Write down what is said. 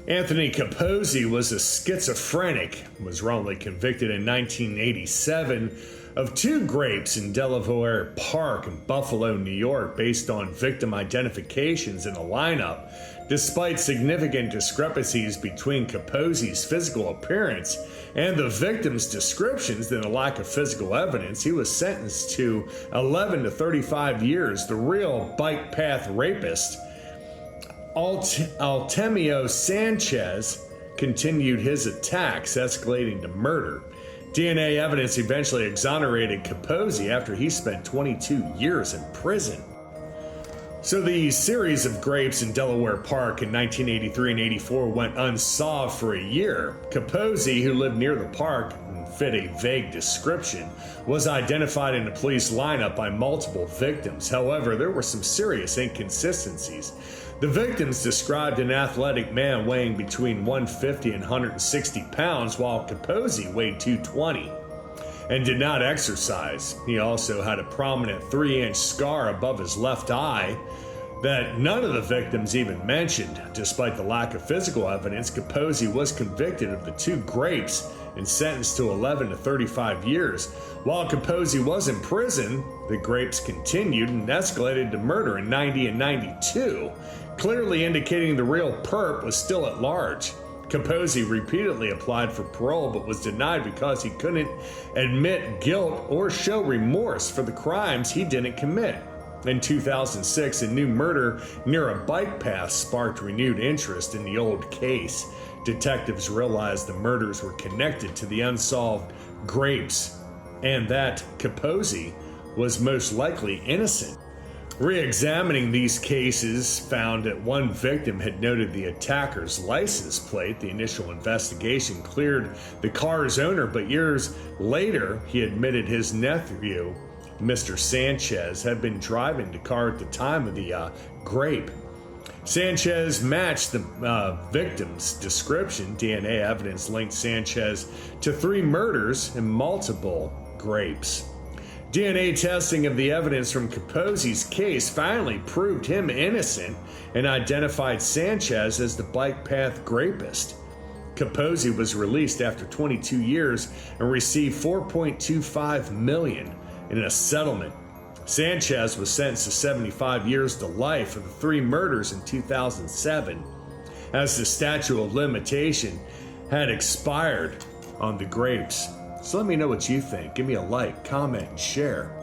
Anthony Capozzi was a schizophrenic, was wrongly convicted in 1987 of 2 grapes in Delaware Park in Buffalo, New York, based on victim identifications in a lineup. Despite significant discrepancies between Capozzi's physical appearance and the victim's descriptions and a lack of physical evidence, he was sentenced to 11 to 35 years. The real bike path rapist, Artemio Sanchez, continued his attacks, escalating to murder. DNA evidence eventually exonerated Capozzi after he spent 22 years in prison. So the series of grapes in Delaware Park in 1983 and 84 went unsolved for a year. Capozzi, who lived near the park and fit a vague description, was identified in the police lineup by multiple victims. However, there were some serious inconsistencies. The victims described an athletic man weighing between 150 and 160 pounds, while Capozzi weighed 220 and did not exercise. He also had a prominent 3-inch scar above his left eye that none of the victims even mentioned. Despite the lack of physical evidence, Capozzi was convicted of the 2 grapes and sentenced to 11 to 35 years. While Capozzi was in prison, the grapes continued and escalated to murder in 90 and 92, clearly indicating the real perp was still at large. Capozzi repeatedly applied for parole but was denied because he couldn't admit guilt or show remorse for the crimes he didn't commit. In 2006, a new murder near a bike path sparked renewed interest in the old case. Detectives realized the murders were connected to the unsolved grapes and that Capozzi was most likely innocent. Re-examining these cases found that one victim had noted the attacker's license plate. The initial investigation cleared the car's owner, but years later, he admitted his nephew, Mr. Sanchez, had been driving the car at the time of the grape. Sanchez matched the victim's description. DNA evidence linked Sanchez to 3 murders and multiple grapes. DNA testing of the evidence from Capozzi's case finally proved him innocent and identified Sanchez as the bike path grapist. Capozzi was released after 22 years and received $4.25 million in a settlement. Sanchez was sentenced to 75 years to life for the 3 murders in 2007, as the statute of limitation had expired on the grapes. So let me know what you think. Give me a like, comment, and share.